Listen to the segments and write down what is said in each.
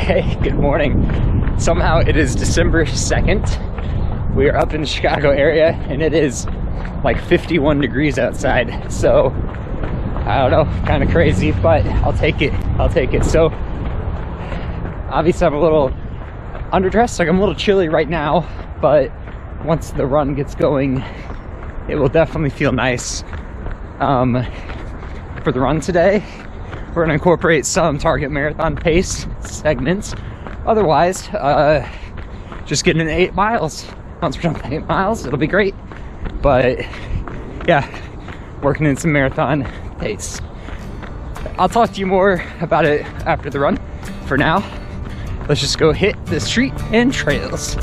Hey, good morning. Somehow it is December 2nd. We are up in the Chicago area and it is like 51 degrees outside. So, I don't know, kind of crazy, but I'll take it. So, obviously I'm a little underdressed, like I'm a little chilly right now, but once the run gets going, it will definitely feel nice. For the run today, we're going to incorporate some target marathon pace segments. Otherwise, just getting in 8 miles. Once we're done 8 miles, it'll be great. But yeah, working in some marathon pace. I'll talk to you more about it after the run. For now, let's just go hit the street and trails.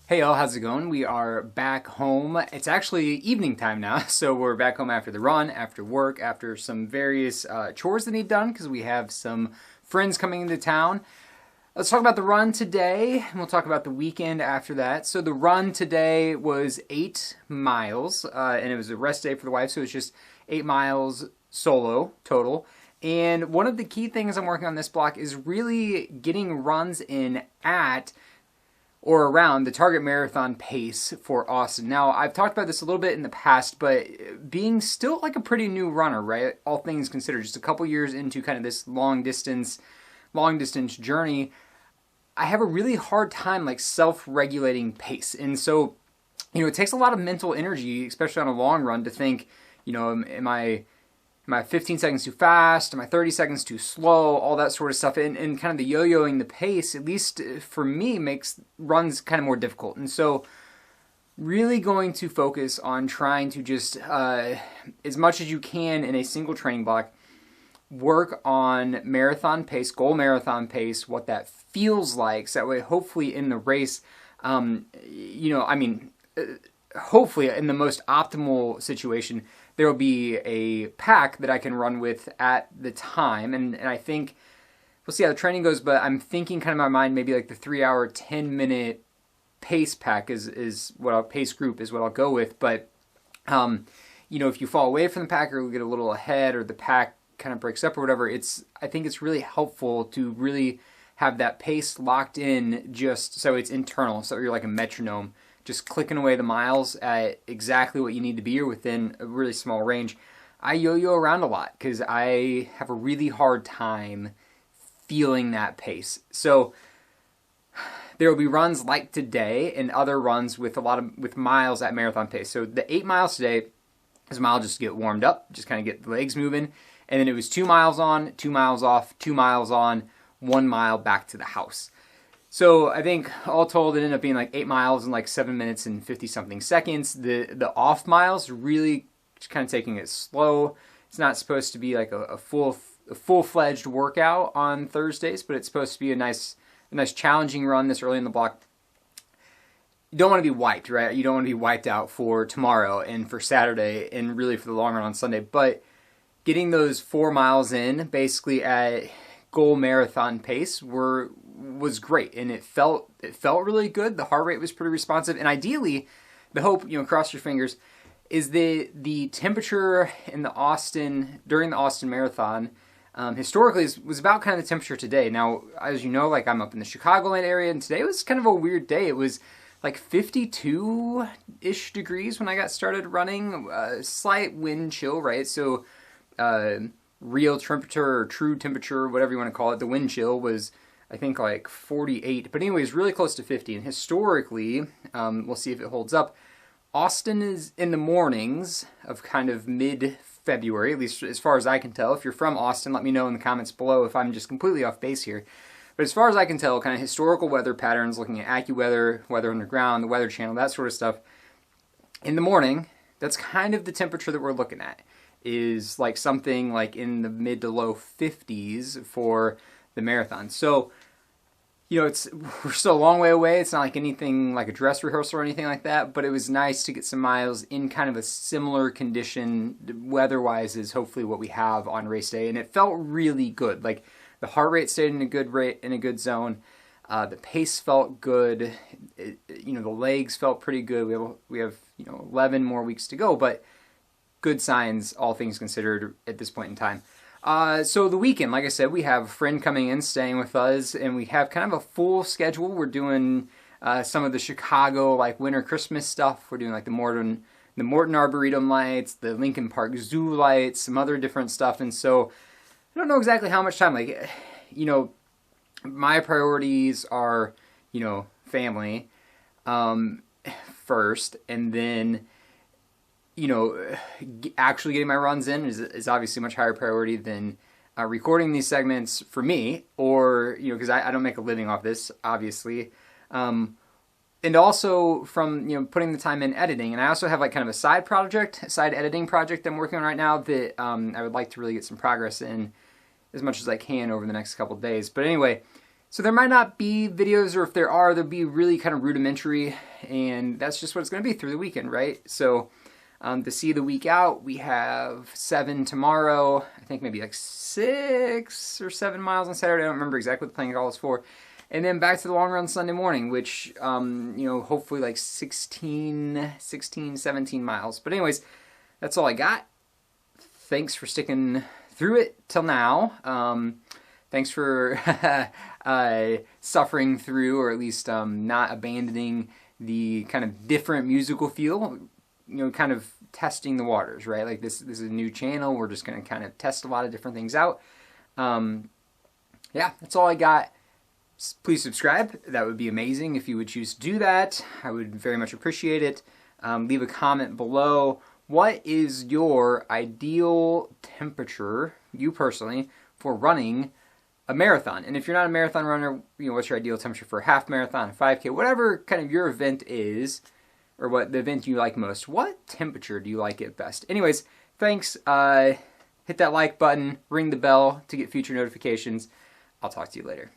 Hey y'all, how's it going? We are back home. It's actually evening time now, so we're back home after the run, after work, after some various chores that need done because we have some friends coming into town. Let's talk about the run today, and we'll talk about the weekend after that. So the run today was 8 miles, and it was a rest day for the wife, so it's just 8 miles solo total. And one of the key things I'm working on this block is really getting runs in at or around the target marathon pace for Austin. Now, I've talked about this a little bit in the past, but being still like a pretty new runner, right? All things considered, just a couple years into kind of this long distance journey, I have a really hard time like self-regulating pace. And so, it takes a lot of mental energy, especially on a long run, to think, am I 15 seconds too fast? Am I 30 seconds too slow? All that sort of stuff. And kind of the yo-yoing the pace, at least for me, makes runs kind of more difficult. And so really going to focus on trying to just, as much as you can in a single training block, work on marathon pace, goal marathon pace, what that feels like. So that way, hopefully in the race, hopefully in the most optimal situation, there will be a pack that I can run with at the time. And I think, we'll see how the training goes, but I'm thinking kind of in my mind, maybe like the 3-hour, 10-minute pace pack is what I'll, pace group is what I'll go with. But, if you fall away from the pack or we get a little ahead or the pack kind of breaks up or whatever, I think it's really helpful to really have that pace locked in just so it's internal, so you're like a metronome, just clicking away the miles at exactly what you need to be or within a really small range. I yo-yo around a lot because I have a really hard time feeling that pace. So there will be runs like today and other runs with with miles at marathon pace. So the 8 miles today is a mile just to get warmed up, just kind of get the legs moving. And then it was 2 miles on, 2 miles off, 2 miles on, 1 mile back to the house. So I think all told, it ended up being like 8 miles in like 7 minutes and 50 something seconds. The off miles really kind of taking it slow. It's not supposed to be like a full-fledged workout on Thursdays, but it's supposed to be a nice challenging run this early in the block. You don't want to be wiped, right? You don't want to be wiped out for tomorrow and for Saturday and really for the long run on Sunday. But getting those 4 miles in, basically at goal marathon pace, was great, and it felt really good. The heart rate was pretty responsive, and ideally, the hope, cross your fingers, is the temperature in the during the Austin Marathon, historically was about kind of the temperature today. Now, as you know, like I'm up in the Chicagoland area, and today was kind of a weird day. It was like 52-ish degrees when I got started running, slight wind chill, right? So real temperature or true temperature, whatever you want to call it, the wind chill was, I think, like 48. But anyways, really close to 50. And historically, we'll see if it holds up, Austin is in the mornings of kind of mid-February, at least as far as I can tell. If you're from Austin, let me know in the comments below if I'm just completely off base here. But as far as I can tell, kind of historical weather patterns, looking at AccuWeather, Weather Underground, the Weather Channel, that sort of stuff, in the morning, that's kind of the temperature that we're looking at, is like something like in the mid to low 50s for the marathon. So, we're still a long way away. It's not like anything like a dress rehearsal or anything like that, but it was nice to get some miles in kind of a similar condition weather-wise as hopefully what we have on race day, and it felt really good. Like, the heart rate stayed in a good rate, in a good zone. The pace felt good. The legs felt pretty good. We have 11 more weeks to go, but good signs, all things considered, at this point in time. So the weekend, like I said, we have a friend coming in, staying with us, and we have kind of a full schedule. We're doing some of the Chicago like winter Christmas stuff. We're doing like the Morton Arboretum lights, the Lincoln Park Zoo lights, some other different stuff, and so I don't know exactly how much time. Like, my priorities are, family first, and then, actually getting my runs in is obviously a much higher priority than recording these segments for me, or, because I don't make a living off this, obviously. And also from, putting the time in editing. And I also have like kind of a side editing project I'm working on right now that I would like to really get some progress in as much as I can over the next couple of days. But anyway, so there might not be videos, or if there are, they'll be really kind of rudimentary, and that's just what it's going to be through the weekend, right? So to see the week out, we have 7 tomorrow, I think maybe like 6 or 7 miles on Saturday. I don't remember exactly what the playing call is for. And then back to the long run Sunday morning, which, hopefully like 16, 17 miles. But anyways, that's all I got. Thanks for sticking through it till now. Thanks for suffering through, or at least not abandoning the kind of different musical feel, kind of testing the waters, right? Like this is a new channel. We're just going to kind of test a lot of different things out. Yeah, that's all I got. Please subscribe. That would be amazing if you would choose to do that. I would very much appreciate it. Leave a comment below. What is your ideal temperature, you personally, for running a marathon? And if you're not a marathon runner, what's your ideal temperature for a half marathon, a 5K, whatever kind of your event is, or what the event you like most? What temperature do you like it best? Anyways, thanks. Hit that like button, ring the bell to get future notifications. I'll talk to you later.